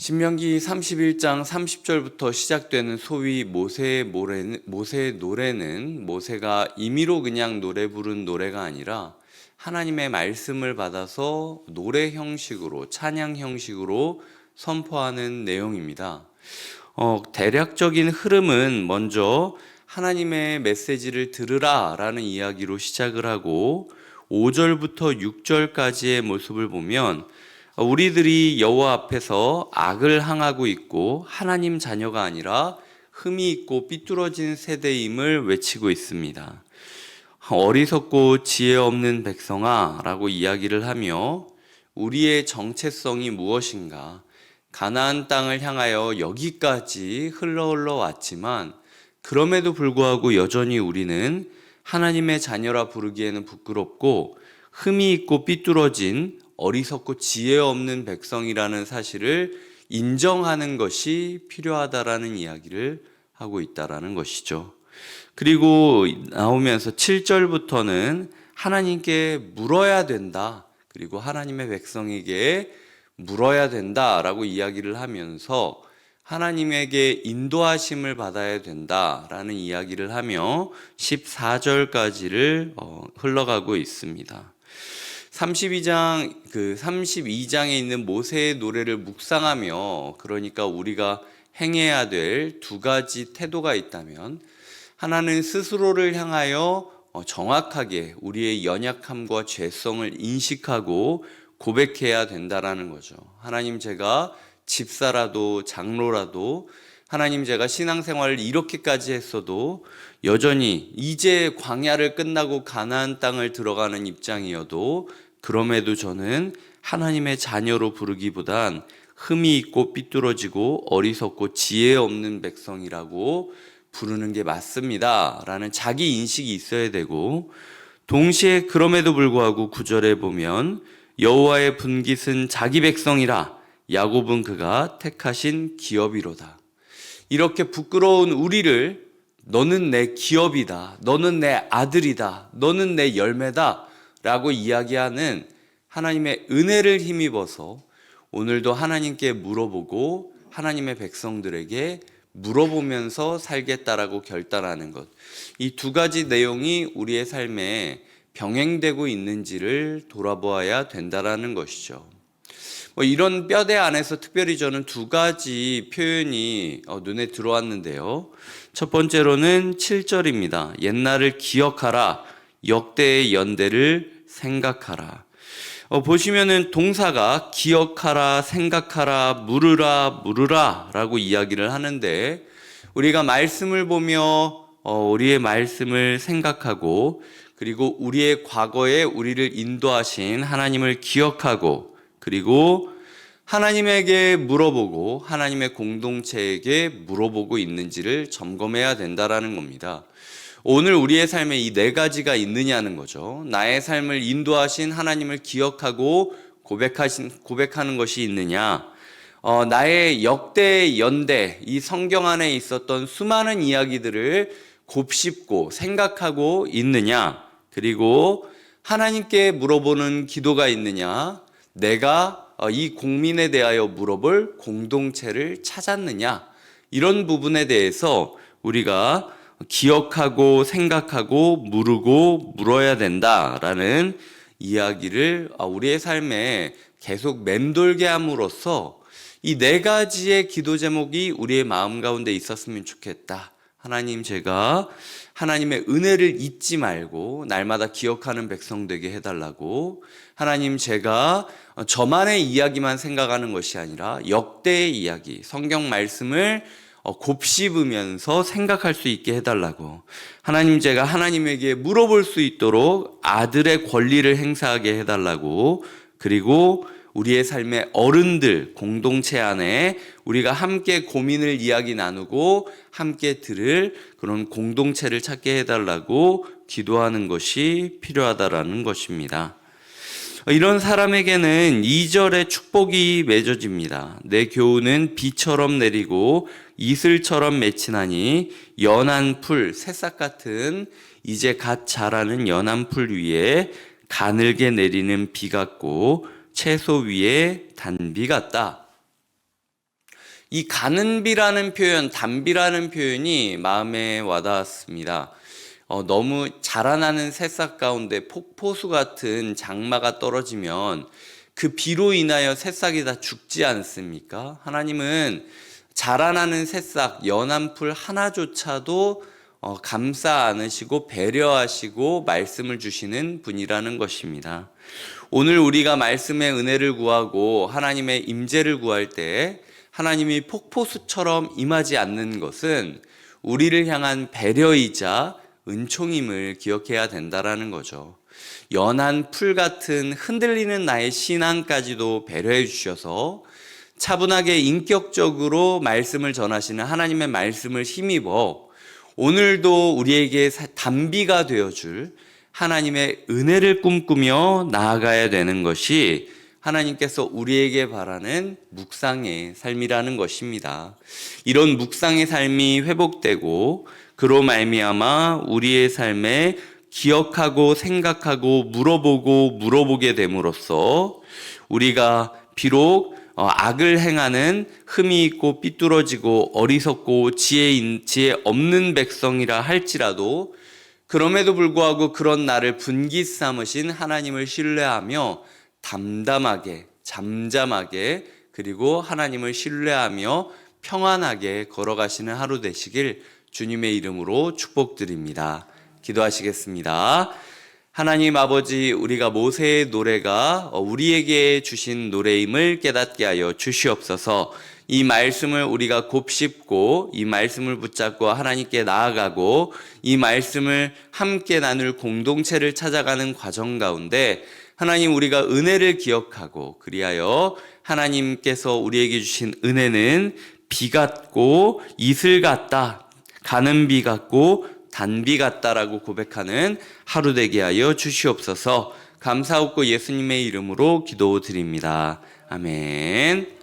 신명기 31장 30절부터 시작되는 소위 모세의 노래는 모세가 임의로 그냥 노래 부른 노래가 아니라 하나님의 말씀을 받아서 노래 형식으로, 찬양 형식으로 선포하는 내용입니다. 대략적인 흐름은 먼저 하나님의 메시지를 들으라 라는 이야기로 시작을 하고 5절부터 6절까지의 모습을 보면 우리들이 여호와 앞에서 악을 행하고 있고 하나님 자녀가 아니라 흠이 있고 삐뚤어진 세대임을 외치고 있습니다. 어리석고 지혜 없는 백성아 라고 이야기를 하며 우리의 정체성이 무엇인가, 가나안 땅을 향하여 여기까지 흘러 왔지만 그럼에도 불구하고 여전히 우리는 하나님의 자녀라 부르기에는 부끄럽고 흠이 있고 삐뚤어진 어리석고 지혜 없는 백성이라는 사실을 인정하는 것이 필요하다라는 이야기를 하고 있다라는 것이죠. 그리고 나오면서 7절부터는 하나님께 물어야 된다, 그리고 하나님의 백성에게 물어야 된다라고 이야기를 하면서 하나님에게 인도하심을 받아야 된다라는 이야기를 하며 14절까지를 흘러가고 있습니다. 32장에 있는 모세의 노래를 묵상하며, 그러니까 우리가 행해야 될 두 가지 태도가 있다면, 하나는 스스로를 향하여 정확하게 우리의 연약함과 죄성을 인식하고 고백해야 된다라는 거죠. 하나님, 제가 집사라도 장로라도, 하나님, 제가 신앙생활을 이렇게까지 했어도 여전히 이제 광야를 끝나고 가나안 땅을 들어가는 입장이어도 그럼에도 저는 하나님의 자녀로 부르기보단 흠이 있고 삐뚤어지고 어리석고 지혜 없는 백성이라고 부르는 게 맞습니다 라는 자기 인식이 있어야 되고, 동시에 그럼에도 불구하고 9절에 보면 여호와의 분깃은 자기 백성이라, 야곱은 그가 택하신 기업이로다. 이렇게 부끄러운 우리를 너는 내 기업이다, 너는 내 아들이다, 너는 내 열매다 라고 이야기하는 하나님의 은혜를 힘입어서 오늘도 하나님께 물어보고 하나님의 백성들에게 물어보면서 살겠다라고 결단하는 것, 이 두 가지 내용이 우리의 삶에 병행되고 있는지를 돌아보아야 된다라는 것이죠. 이런 뼈대 안에서 특별히 저는 두 가지 표현이 눈에 들어왔는데요. 첫 번째로는 7절입니다. 옛날을 기억하라, 역대의 연대를 생각하라. 보시면은 동사가 기억하라, 생각하라, 물으라 라고 이야기를 하는데, 우리가 말씀을 보며 우리의 말씀을 생각하고, 그리고 우리의 과거에 우리를 인도하신 하나님을 기억하고, 그리고 하나님에게 물어보고 하나님의 공동체에게 물어보고 있는지를 점검해야 된다라는 겁니다. 오늘 우리의 삶에 이 네 가지가 있느냐는 거죠. 나의 삶을 인도하신 하나님을 기억하고 고백하는 것이 있느냐, 나의 역대 연대, 이 성경 안에 있었던 수많은 이야기들을 곱씹고 생각하고 있느냐, 그리고 하나님께 물어보는 기도가 있느냐, 내가 이 국민에 대하여 물어볼 공동체를 찾았느냐, 이런 부분에 대해서 우리가 기억하고 생각하고 물고 물어야 된다라는 이야기를 우리의 삶에 계속 맴돌게 함으로써 이 네 가지의 기도 제목이 우리의 마음 가운데 있었으면 좋겠다. 하나님, 제가 하나님의 은혜를 잊지 말고 날마다 기억하는 백성 되게 해달라고. 하나님, 제가 저만의 이야기만 생각하는 것이 아니라 역대의 이야기, 성경 말씀을 곱씹으면서 생각할 수 있게 해달라고. 하나님, 제가 하나님에게 물어볼 수 있도록 아들의 권리를 행사하게 해달라고. 그리고 우리의 삶의 어른들 공동체 안에 우리가 함께 고민을 이야기 나누고 함께 들을 그런 공동체를 찾게 해달라고 기도하는 것이 필요하다라는 것입니다. 이런 사람에게는 2절의 축복이 맺어집니다. 내 교훈은 비처럼 내리고 이슬처럼 맺히나니 연한 풀, 새싹 같은 이제 갓 자라는 연한 풀 위에 가늘게 내리는 비 같고 채소 위에 단비 같다. 이 가는 비라는 표현, 단비라는 표현이 마음에 와닿았습니다. 너무 자라나는 새싹 가운데 폭포수 같은 장마가 떨어지면 그 비로 인하여 새싹이 다 죽지 않습니까? 하나님은 자라나는 새싹, 연한 풀 하나조차도 감싸 안으시고 배려하시고 말씀을 주시는 분이라는 것입니다. 오늘 우리가 말씀의 은혜를 구하고 하나님의 임재를 구할 때 하나님이 폭포수처럼 임하지 않는 것은 우리를 향한 배려이자 은총임을 기억해야 된다라는 거죠. 연한 풀 같은 흔들리는 나의 신앙까지도 배려해 주셔서 차분하게 인격적으로 말씀을 전하시는 하나님의 말씀을 힘입어 오늘도 우리에게 단비가 되어줄 하나님의 은혜를 꿈꾸며 나아가야 되는 것이 하나님께서 우리에게 바라는 묵상의 삶이라는 것입니다. 이런 묵상의 삶이 회복되고 그로 말미암아 우리의 삶에 기억하고 생각하고 물어보게 됨으로써 우리가 비록 악을 행하는 흠이 있고 삐뚤어지고 어리석고 지혜 없는 백성이라 할지라도 그럼에도 불구하고 그런 나를 분기 삼으신 하나님을 신뢰하며 담담하게, 잠잠하게, 그리고 하나님을 신뢰하며 평안하게 걸어가시는 하루 되시길 주님의 이름으로 축복드립니다. 기도하시겠습니다. 하나님 아버지, 우리가 모세의 노래가 우리에게 주신 노래임을 깨닫게 하여 주시옵소서. 이 말씀을 우리가 곱씹고 이 말씀을 붙잡고 하나님께 나아가고 이 말씀을 함께 나눌 공동체를 찾아가는 과정 가운데 하나님, 우리가 은혜를 기억하고 그리하여 하나님께서 우리에게 주신 은혜는 비 같고 이슬 같다, 가는 비 같고 단비 같다라고 고백하는 하루 되게 하여 주시옵소서. 감사하고 예수님의 이름으로 기도드립니다. 아멘.